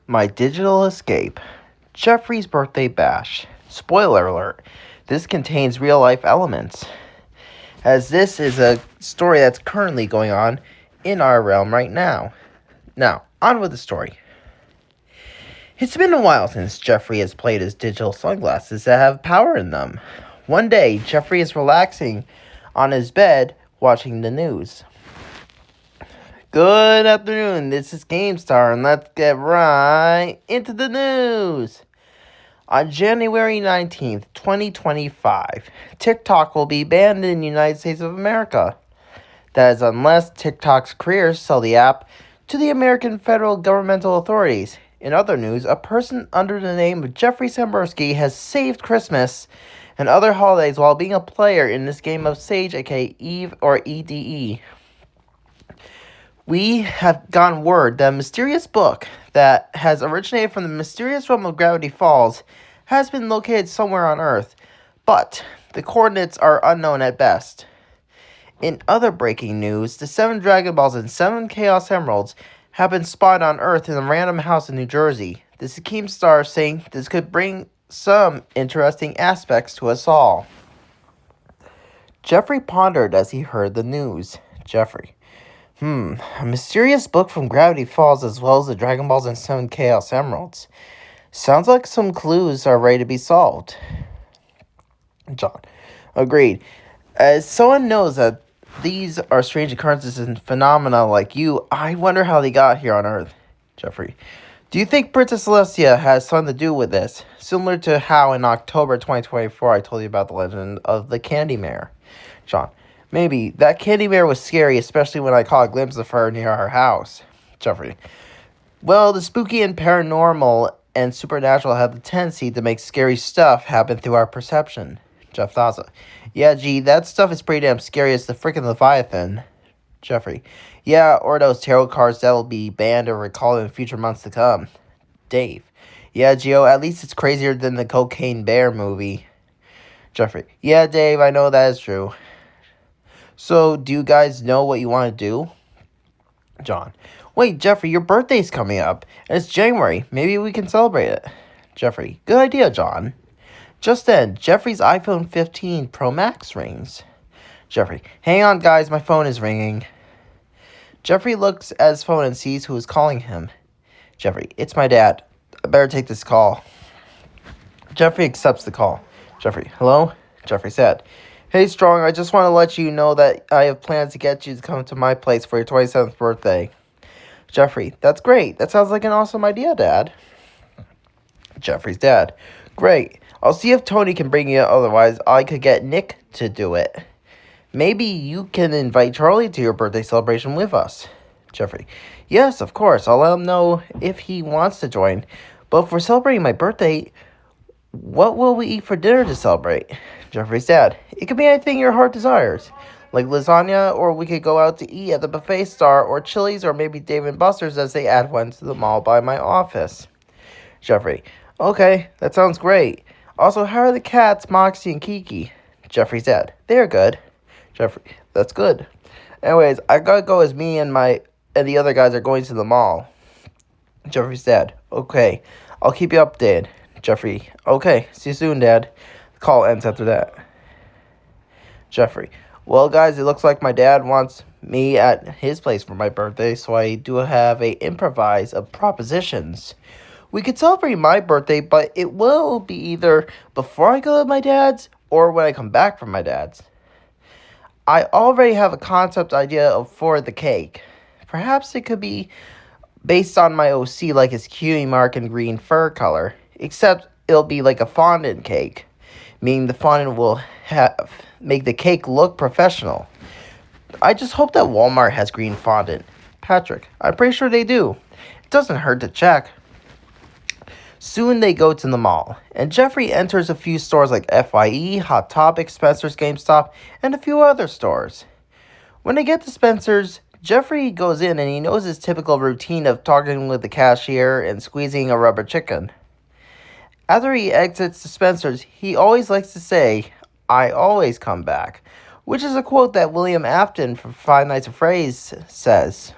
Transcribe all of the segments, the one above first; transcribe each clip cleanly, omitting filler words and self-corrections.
My Digital Escape. Geoffrey's Birthday Bash. Spoiler alert, this contains real life elements, as this is a story that's currently going on in our realm right now. Now, on with the story. It's been a while since Geoffrey has played his digital sunglasses that have power in them. One day, Geoffrey is relaxing on his bed watching the news. Good afternoon, this is GameStar, and let's get right into the news. On January 19th, 2025, TikTok will be banned in the United States of America. That is unless TikTok's creators sell the app to the American federal governmental authorities. In other news, a person under the name of Geoffrey Sambursky has saved Christmas and other holidays while being a player in this game of Sage, aka Eve or EDE. We have gotten word that a mysterious book that has originated from the mysterious realm of Gravity Falls has been located somewhere on Earth, but the coordinates are unknown at best. In other breaking news, the 7 Dragon Balls and 7 Chaos Emeralds have been spotted on Earth in a random house in New Jersey. This is Keemstar saying this could bring some interesting aspects to us all. Geoffrey pondered as he heard the news. Geoffrey. A mysterious book from Gravity Falls as well as the Dragon Balls and 7 Chaos Emeralds. Sounds like some clues are ready to be solved. John. Agreed. As someone knows that these are strange occurrences and phenomena like you, I wonder how they got here on Earth. Geoffrey. Do you think Princess Celestia has something to do with this? Similar to how in October 2024 I told you about the legend of the Candy Mare. John. Maybe. That Candy Mare was scary, especially when I caught a glimpse of her near our house. Geoffrey. Well, the spooky and paranormal and supernatural have the tendency to make scary stuff happen through our perception. Jeff Daza. Yeah, gee, that stuff is pretty damn scary as the frickin' Leviathan. Geoffrey. Yeah, or those tarot cards that'll be banned or recalled in future months to come. Dave. Yeah, Gio, at least it's crazier than the Cocaine Bear movie. Geoffrey. Yeah, Dave, I know that is true. So, do you guys know what you want to do? John. Wait, Geoffrey, your birthday's coming up, and it's January. Maybe we can celebrate it. Geoffrey. Good idea, John. Just then, Geoffrey's iPhone 15 Pro Max rings. Geoffrey. Hang on, guys, my phone is ringing. Geoffrey looks at his phone and sees who is calling him. Geoffrey. It's my dad. I better take this call. Geoffrey accepts the call. Geoffrey. Hello? Geoffrey said. Hey, Strong, I just want to let you know that I have plans to get you to come to my place for your 27th birthday. Geoffrey, that's great. That sounds like an awesome idea, Dad. Geoffrey's dad. Great. I'll see if Tony can bring you, otherwise I could get Nick to do it. Maybe you can invite Charlie to your birthday celebration with us. Geoffrey. Yes, of course. I'll let him know if he wants to join. But if we're celebrating my birthday, what will we eat for dinner to celebrate? Geoffrey's dad. It could be anything your heart desires. Like lasagna, or we could go out to eat at the Buffet Star, or Chili's, or maybe Dave & Buster's as they add one to the mall by my office. Geoffrey. Okay, that sounds great. Also, how are the cats, Moxie and Kiki? Geoffrey's dad. They're good. Geoffrey. That's good. Anyways, I gotta go as me and the other guys are going to the mall. Geoffrey's dad. Okay, I'll keep you updated. Geoffrey. Okay, see you soon, Dad. The call ends after that. Geoffrey. Well, guys, it looks like my dad wants me at his place for my birthday, so I do have a improvise of propositions. We could celebrate my birthday, but it will be either before I go to my dad's or when I come back from my dad's. I already have a concept idea for the cake. Perhaps it could be based on my OC, like his cutie mark and green fur color, except it'll be like a fondant cake, meaning the fondant will make the cake look professional. I just hope that Walmart has green fondant. Patrick, I'm pretty sure they do. It doesn't hurt to check. Soon they go to the mall, and Geoffrey enters a few stores like FYE, Hot Topic, Spencer's GameStop, and a few other stores. When they get to Spencer's, Geoffrey goes in and he knows his typical routine of talking with the cashier and squeezing a rubber chicken. After he exits the Spencer's, he always likes to say, I always come back, which is a quote that William Afton from Five Nights at Freddy's says.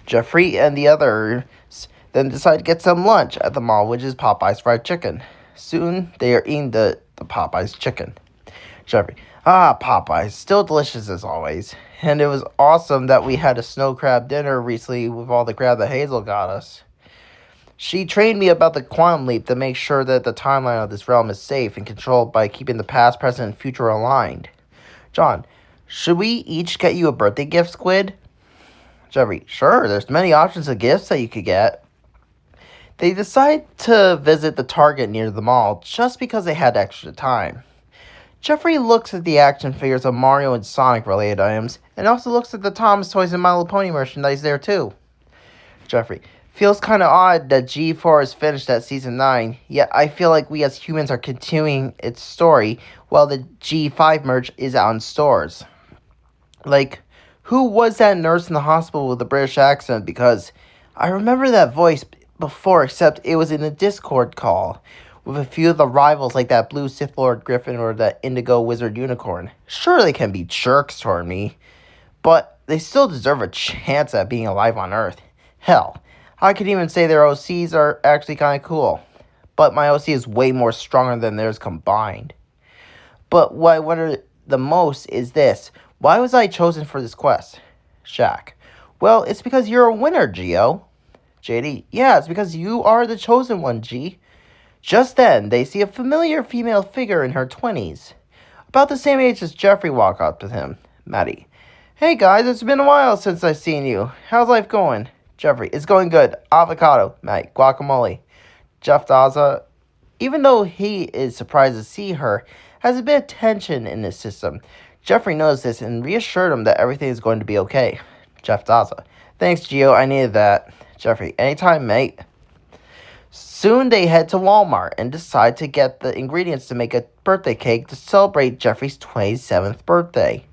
Geoffrey and the others then decide to get some lunch at the mall, which is Popeye's fried chicken. Soon, they are eating the Popeye's chicken. Geoffrey, Popeye's, still delicious as always. And it was awesome that we had a snow crab dinner recently with all the crab that Hazel got us. She trained me about the quantum leap to make sure that the timeline of this realm is safe and controlled by keeping the past, present, and future aligned. John, should we each get you a birthday gift, Squid? Geoffrey, sure, there's many options of gifts that you could get. They decide to visit the Target near the mall just because they had extra time. Geoffrey looks at the action figures of Mario and Sonic related items, and also looks at the Thomas Toys and My Little Pony merchandise there too. Geoffrey, feels kinda odd that G4 is finished at Season 9, yet I feel like we as humans are continuing its story while the G5 merch is out in stores. Like, who was that nurse in the hospital with a British accent? Because I remember that voice before, except it was in a Discord call with a few of the rivals like that blue Sith Lord Griffin or that indigo wizard unicorn. Sure, they can be jerks toward me, but they still deserve a chance at being alive on Earth. Hell, I could even say their OCs are actually kind of cool, but my OC is way more stronger than theirs combined. But what I wonder the most is this. Why was I chosen for this quest? Shaq. Well, it's because you're a winner, Geo. JD. Yeah, it's because you are the chosen one, G. Just then, they see a familiar female figure in her 20s. About the same age as Geoffrey walk up to him. Maddie. Hey guys, it's been a while since I've seen you. How's life going? Geoffrey. It's going good. Avocado. Maddie. Guacamole. Jeff Daza. Even though he is surprised to see her, has a bit of tension in his system. Geoffrey knows this and reassured him that everything is going to be okay. Jeff Daza. Thanks, Geo. I needed that. Geoffrey. Anytime, mate. Soon they head to Walmart and decide to get the ingredients to make a birthday cake to celebrate Geoffrey's 27th birthday.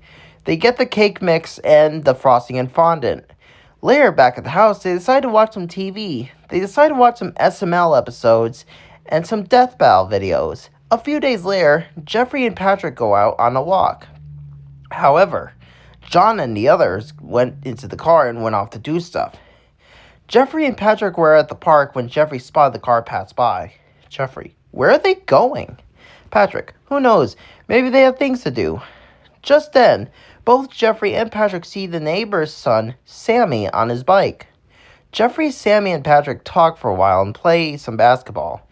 They get the cake mix and the frosting and fondant. Later, back at the house, they decide to watch some TV. They decide to watch some SML episodes and some Death Battle videos. A few days later, Geoffrey and Patrick go out on a walk. However, John and the others went into the car and went off to do stuff. Geoffrey and Patrick were at the park when Geoffrey spotted the car pass by. Geoffrey, where are they going? Patrick, who knows? Maybe they have things to do. Just then, both Geoffrey and Patrick see the neighbor's son, Sammy, on his bike. Geoffrey, Sammy, and Patrick talk for a while and play some basketball.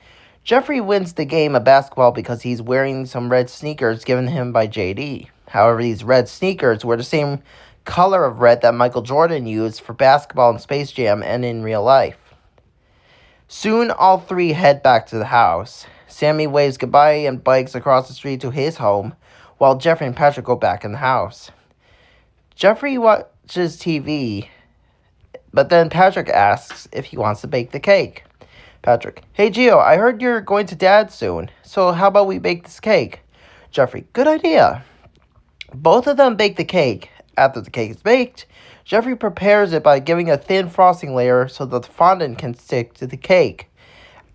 Geoffrey wins the game of basketball because he's wearing some red sneakers given him by JD. However, these red sneakers were the same color of red that Michael Jordan used for basketball in Space Jam and in real life. Soon, all three head back to the house. Sammy waves goodbye and bikes across the street to his home, while Geoffrey and Patrick go back in the house. Geoffrey watches TV, but then Patrick asks if he wants to bake the cake. Patrick, hey Gio, I heard you're going to Dad soon, so how about we bake this cake? Geoffrey, good idea. Both of them bake the cake. After the cake is baked, Geoffrey prepares it by giving a thin frosting layer so that the fondant can stick to the cake.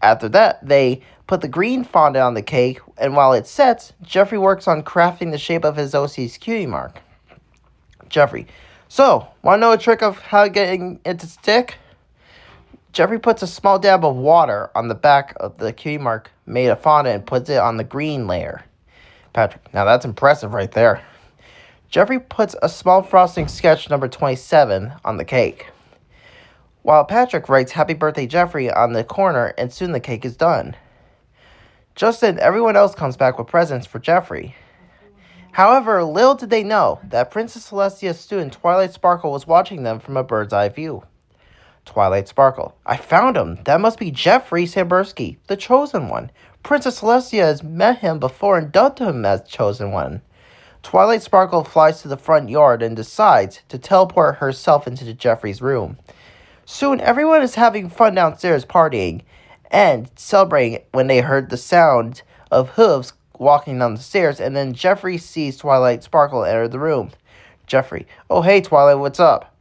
After that, they put the green fondant on the cake, and while it sets, Geoffrey works on crafting the shape of his OC's cutie mark. Geoffrey, so, want to know a trick of how getting it to stick? Geoffrey puts a small dab of water on the back of the cutie mark made of fondant and puts it on the green layer. Patrick, now that's impressive right there. Geoffrey puts a small frosting sketch number 27 on the cake, while Patrick writes Happy Birthday Geoffrey on the corner, and soon the cake is done. Just then, everyone else comes back with presents for Geoffrey. However, little did they know that Princess Celestia's student Twilight Sparkle was watching them from a bird's eye view. Twilight Sparkle, I found him. That must be Geoffrey Sambursky, the Chosen One. Princess Celestia has met him before and dubbed him as Chosen One. Twilight Sparkle flies to the front yard and decides to teleport herself into Geoffrey's room. Soon, everyone is having fun downstairs partying and celebrating when they heard the sound of hooves walking down the stairs, and then Geoffrey sees Twilight Sparkle enter the room. Geoffrey, oh hey Twilight, what's up?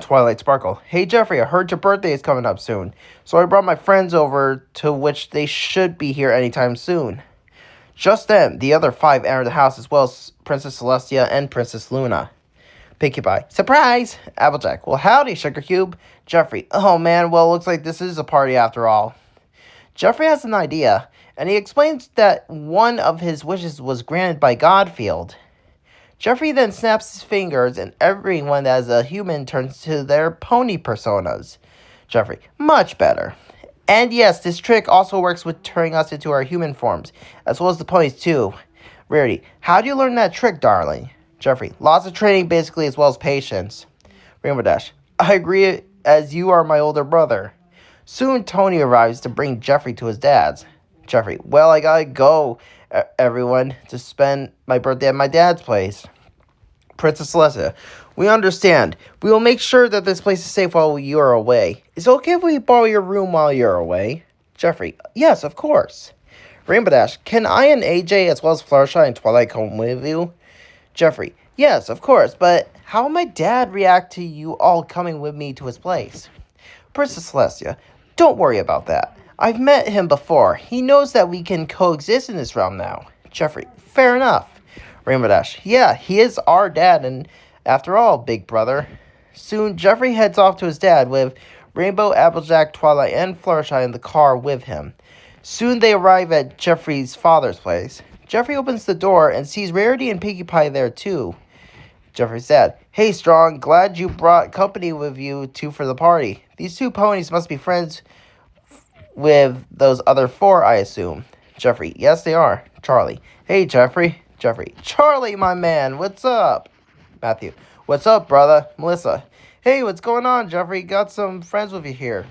Twilight Sparkle, hey Geoffrey, I heard your birthday is coming up soon, so I brought my friends over, to which they should be here anytime soon. Just then, the other five enter the house as well as Princess Celestia and Princess Luna. Pinkie Pie, surprise! Applejack, well howdy, Sugar Cube. Geoffrey, oh man, well, looks like this is a party after all. Geoffrey has an idea, and he explains that one of his wishes was granted by Godfield. Geoffrey then snaps his fingers, and everyone that is a human turns to their pony personas. Geoffrey, much better. And yes, this trick also works with turning us into our human forms, as well as the ponies too. Rarity, how do you learn that trick, darling? Geoffrey, lots of training basically, as well as patience. Rainbow Dash, I agree, as you are my older brother. Soon Tony arrives to bring Geoffrey to his dad's. Geoffrey, well, I gotta go, everyone, to spend my birthday at my dad's place. Princess Celestia, we understand. We will make sure that this place is safe while you are away. Is it okay if we borrow your room while you're away? Geoffrey, yes, of course. Rainbow Dash, can I and AJ as well as Fluttershy and Twilight come with you? Geoffrey, yes, of course, but how will my dad react to you all coming with me to his place? Princess Celestia, don't worry about that. I've met him before. He knows that we can coexist in this realm now. Geoffrey, fair enough. Rainbow Dash, yeah, he is our dad, and after all, big brother. Soon, Geoffrey heads off to his dad with Rainbow, Applejack, Twilight, and Fluttershy in the car with him. Soon they arrive at Geoffrey's father's place. Geoffrey opens the door and sees Rarity and Pinkie Pie there too. Geoffrey's dad, hey Strong, glad you brought company with you two for the party. These two ponies must be friends with those other four, I assume. Geoffrey, yes they are. Charlie, hey Geoffrey. Geoffrey, Charlie, my man, what's up? Matthew, what's up, brother? Melissa, hey, what's going on, Geoffrey? Got some friends with you here.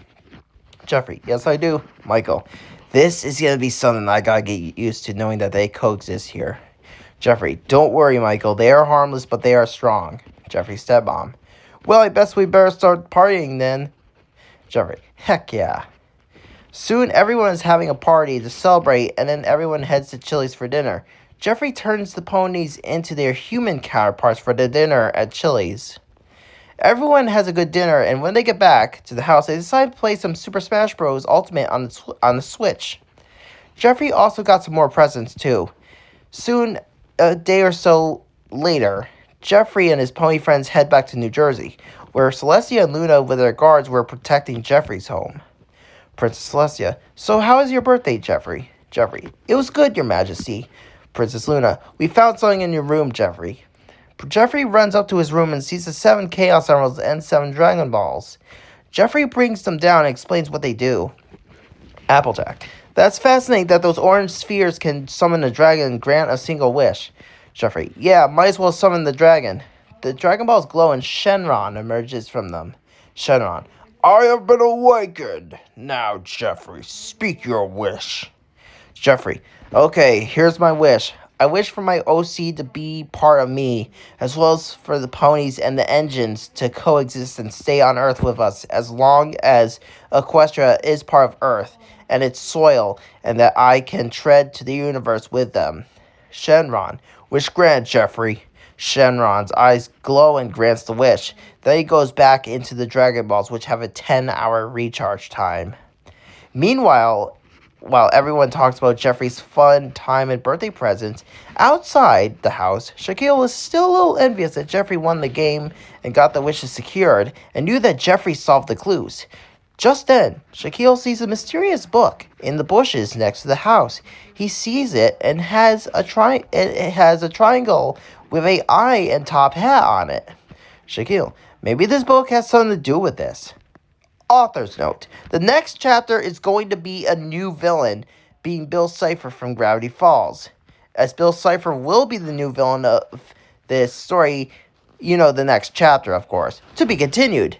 Geoffrey, yes, I do. Michael, this is going to be something I got to get used to, knowing that they coexist here. Geoffrey, don't worry, Michael. They are harmless, but they are strong. Geoffrey, stepmom. Well, I guess we better start partying then. Geoffrey, heck yeah. Soon, everyone is having a party to celebrate, and then everyone heads to Chili's for dinner. Geoffrey turns the ponies into their human counterparts for the dinner at Chili's. Everyone has a good dinner, and when they get back to the house, they decide to play some Super Smash Bros. Ultimate on the Switch. Geoffrey also got some more presents, too. Soon, a day or so later, Geoffrey and his pony friends head back to New Jersey, where Celestia and Luna with their guards were protecting Geoffrey's home. Princess Celestia, so how was your birthday, Geoffrey? Geoffrey, it was good, Your Majesty. Princess Luna, we found something in your room, Geoffrey. Geoffrey runs up to his room and sees the 7 Chaos Emeralds and 7 Dragon Balls. Geoffrey brings them down and explains what they do. Applejack, that's fascinating that those orange spheres can summon a dragon and grant a single wish. Geoffrey, yeah, might as well summon the dragon. The Dragon Balls glow and Shenron emerges from them. Shenron, I have been awakened. Now, Geoffrey, speak your wish. Geoffrey, okay, here's my wish. I wish for my OC to be part of me, as well as for the ponies and the engines to coexist and stay on Earth with us as long as Equestria is part of Earth and its soil, and that I can tread to the universe with them. Shenron, wish grant, Geoffrey. Shenron's eyes glow and grants the wish. Then he goes back into the Dragon Balls, which have a 10-hour recharge time. Meanwhile, while everyone talks about Geoffrey's fun time and birthday presents, outside the house, Shaquille was still a little envious that Geoffrey won the game and got the wishes secured, and knew that Geoffrey solved the clues. Just then, Shaquille sees a mysterious book in the bushes next to the house. He sees it and it has a triangle with an eye and top hat on it. Shaquille, maybe this book has something to do with this. Author's note. The next chapter is going to be a new villain, being Bill Cipher from Gravity Falls. As Bill Cipher will be the new villain of this story, you know, the next chapter, of course. To be continued.